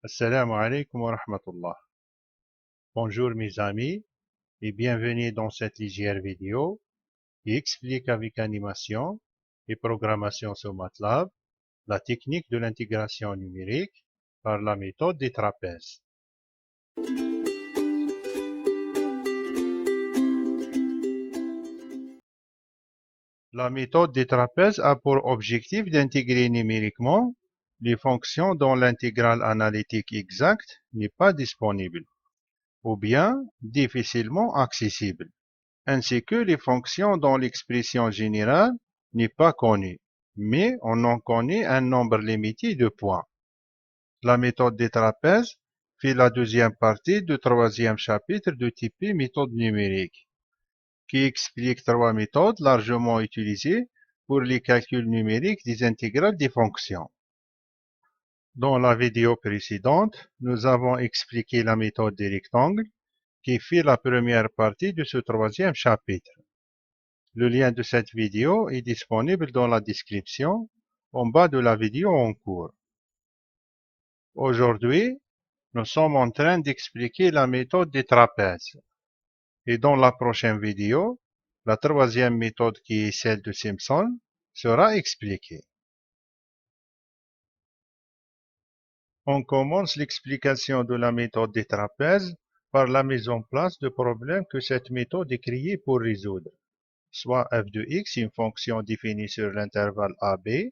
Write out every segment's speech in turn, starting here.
Assalamu alaikum wa rahmatullah. Bonjour mes amis et bienvenue dans cette légère vidéo qui explique avec animation et programmation sur MATLAB la technique de l'intégration numérique par la méthode des trapèzes. La méthode des trapèzes a pour objectif d'intégrer numériquement les fonctions dont l'intégrale analytique exacte n'est pas disponible ou bien difficilement accessible, ainsi que les fonctions dont l'expression générale n'est pas connue, mais on en connaît un nombre limité de points. La méthode des trapèzes fait la deuxième partie du troisième chapitre de type méthode numérique, qui explique trois méthodes largement utilisées pour les calculs numériques des intégrales des fonctions. Dans la vidéo précédente, nous avons expliqué la méthode des rectangles, qui fait la première partie de ce troisième chapitre. Le lien de cette vidéo est disponible dans la description en bas de la vidéo en cours. Aujourd'hui, nous sommes en train d'expliquer la méthode des trapèzes. Et dans la prochaine vidéo, la troisième méthode qui est celle de Simpson sera expliquée. On commence l'explication de la méthode des trapèzes par la mise en place de problèmes que cette méthode est créée pour résoudre, soit f de x, une fonction définie sur l'intervalle AB.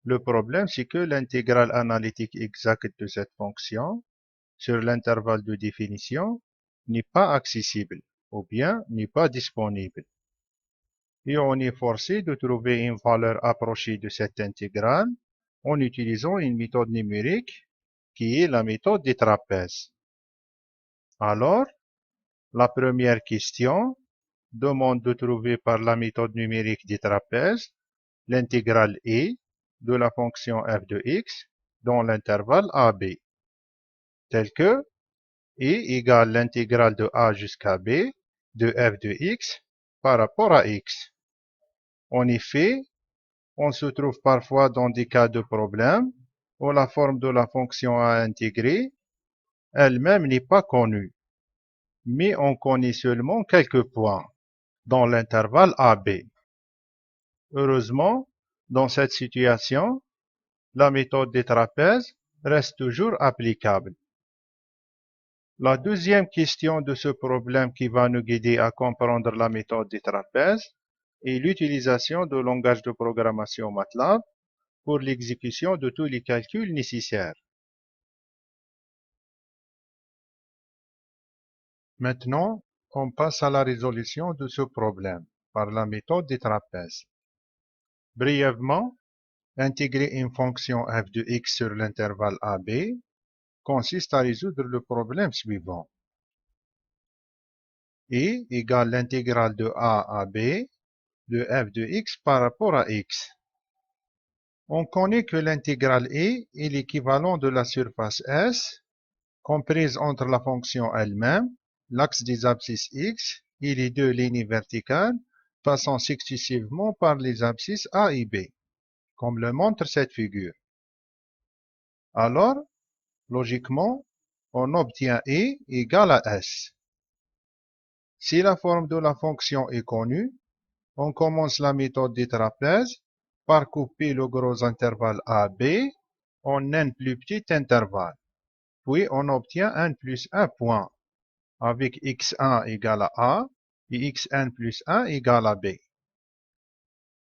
Le problème, c'est que l'intégrale analytique exacte de cette fonction sur l'intervalle de définition n'est pas accessible ou bien n'est pas disponible. Et on est forcé de trouver une valeur approchée de cette intégrale en utilisant une méthode numérique qui est la méthode des trapèzes. Alors, la première question demande de trouver par la méthode numérique des trapèzes l'intégrale e de la fonction f de x dans l'intervalle AB, tel que e égale l'intégrale de a jusqu'à b de f de x par rapport à x. En effet, on se trouve parfois dans des cas de problème où la forme de la fonction à intégrer elle-même n'est pas connue, mais on connaît seulement quelques points dans l'intervalle AB. Heureusement, dans cette situation, la méthode des trapèzes reste toujours applicable. La deuxième question de ce problème qui va nous guider à comprendre la méthode des trapèzes est l'utilisation du langage de programmation MATLAB pour l'exécution de tous les calculs nécessaires. Maintenant, on passe à la résolution de ce problème par la méthode des trapèzes. Brièvement, intégrer une fonction f de x sur l'intervalle AB consiste à résoudre le problème suivant. E égale l'intégrale de a à b de f de x par rapport à x. On connaît que l'intégrale e est l'équivalent de la surface S comprise entre la fonction elle-même, l'axe des abscisses x et les deux lignes verticales passant successivement par les abscisses a et b, comme le montre cette figure. Alors, logiquement, on obtient e égale à s. Si la forme de la fonction est connue, on commence la méthode des trapèzes par couper le gros intervalle AB en n plus petit intervalle. Puis on obtient n plus 1 point, avec x1 égale à a et xn plus 1 égale à b.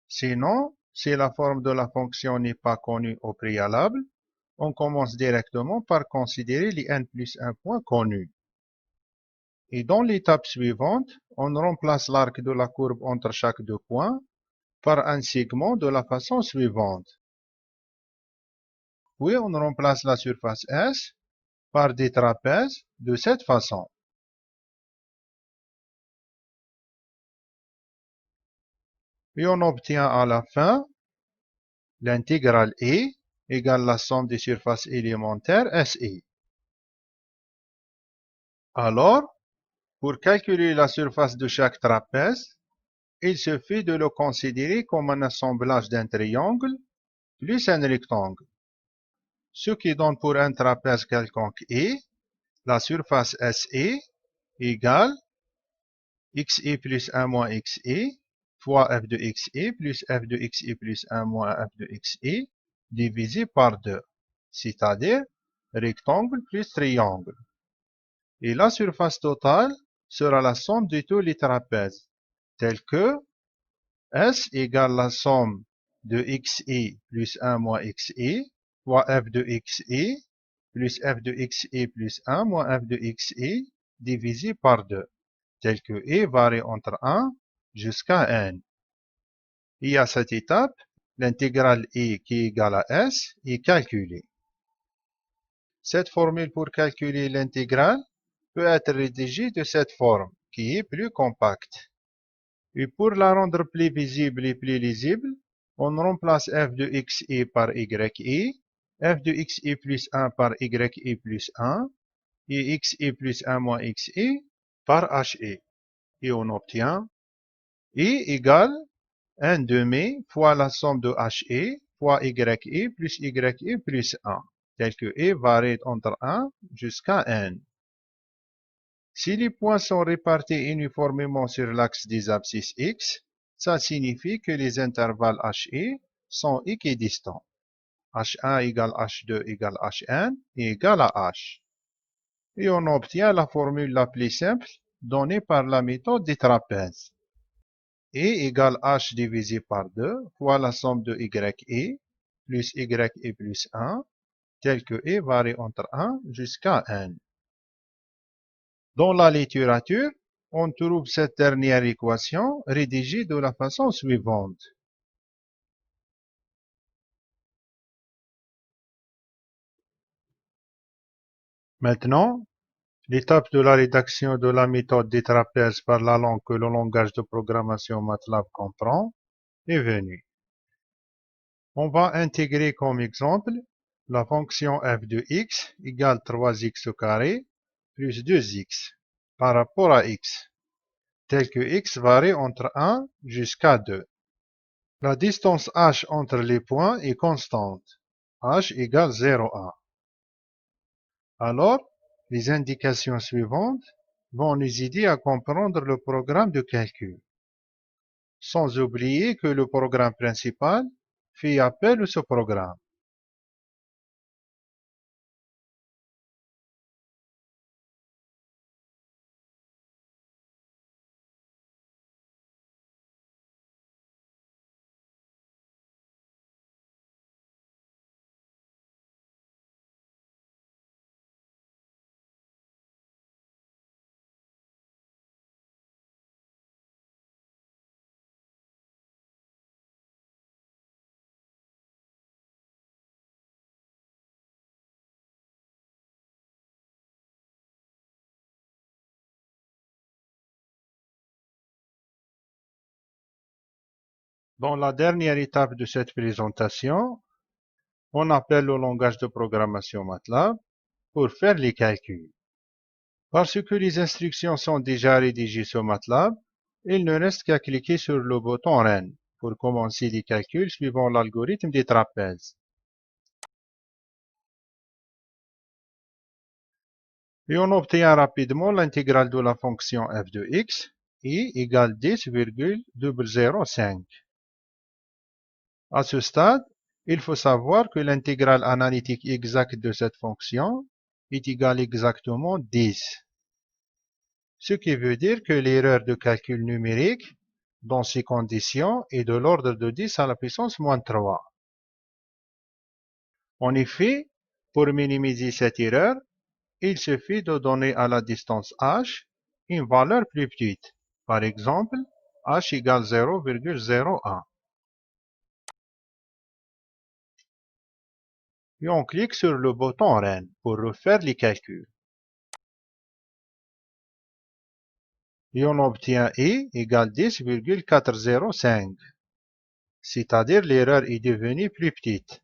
Sinon, si la forme de la fonction n'est pas connue au préalable, on commence directement par considérer les n plus 1 points connus. Et dans l'étape suivante, on remplace l'arc de la courbe entre chaque deux points par un segment de la façon suivante. Puis on remplace la surface S par des trapèzes de cette façon. Et on obtient à la fin l'intégrale E égale la somme des surfaces élémentaires SE. Alors, pour calculer la surface de chaque trapèze, il suffit de le considérer comme un assemblage d'un triangle plus un rectangle. ce qui donne pour un trapèze quelconque E, la surface SE égale XE plus 1 moins XE fois f de XE plus f de XE plus 1 moins f de XE divisé par 2, c'est-à-dire rectangle plus triangle. Et la surface totale sera la somme de tous les trapèzes, tels que S égale la somme de XE plus 1 moins XE fois f de XE plus f de XE plus 1 moins f de XE divisé par 2, tel que E varie entre 1 jusqu'à n. Et à cette étape, l'intégrale E qui est égale à S est calculée. Cette formule pour calculer l'intégrale peut être rédigée de cette forme, qui est plus compacte. Et pour la rendre plus visible et plus lisible, on remplace f de xe par ye, f de xe plus 1 par ye plus 1, et xe plus 1 moins xe par he. Et on obtient E égale 1 demi fois la somme de he fois ye plus ye plus 1, tel que E varie entre 1 jusqu'à n. Si les points sont répartis uniformément sur l'axe des abscisses x, ça signifie que les intervalles he sont équidistants. h1 égale h2 égale hn est égal à h. Et on obtient la formule la plus simple donnée par la méthode des trapèzes. E égale h divisé par 2 fois la somme de ye plus ye plus 1, tel que E varie entre 1 jusqu'à n. Dans la littérature, on trouve cette dernière équation rédigée de la façon suivante. Maintenant, l'étape de la rédaction de la méthode des trapèzes par la langue que le langage de programmation MATLAB comprend est venue. On va intégrer comme exemple la fonction f de x égale 3x au carré plus 2x par rapport à x, tel que x varie entre 1 jusqu'à 2. La distance h entre les points est constante, h égale 0,1. Alors, les indications suivantes vont nous aider à comprendre le programme de calcul, sans oublier que le programme principal fait appel à ce programme. Dans la dernière étape de cette présentation, on appelle le langage de programmation MATLAB pour faire les calculs. Parce que les instructions sont déjà rédigées sur MATLAB, il ne reste qu'à cliquer sur le bouton Run pour commencer les calculs suivant l'algorithme des trapèzes. Et on obtient rapidement l'intégrale de la fonction f de x I égale 10,005. À ce stade, il faut savoir que l'intégrale analytique exacte de cette fonction est égale exactement 10. Ce qui veut dire que l'erreur de calcul numérique dans ces conditions est de l'ordre de 10 à la puissance moins 3. En effet, pour minimiser cette erreur, il suffit de donner à la distance h une valeur plus petite. Par exemple, h égale 0,01. Et on clique sur le bouton Run pour refaire les calculs. Et on obtient I égale 10,405. C'est-à-dire l'erreur est devenue plus petite,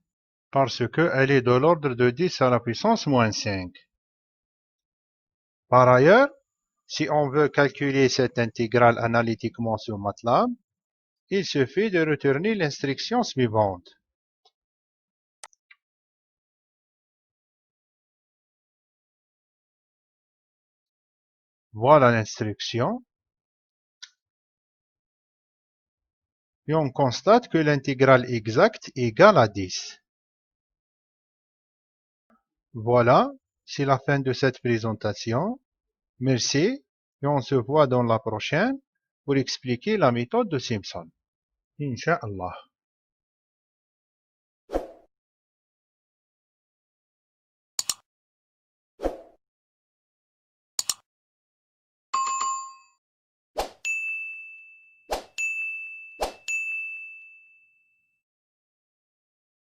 parce qu'elle est de l'ordre de 10 à la puissance moins 5. Par ailleurs, si on veut calculer cette intégrale analytiquement sur MATLAB, il suffit de retourner l'instruction suivante. Voilà l'instruction. Et on constate que l'intégrale exacte est égale à 10. Voilà, c'est la fin de cette présentation. Merci et on se voit dans la prochaine pour expliquer la méthode de Simpson. Inch'Allah.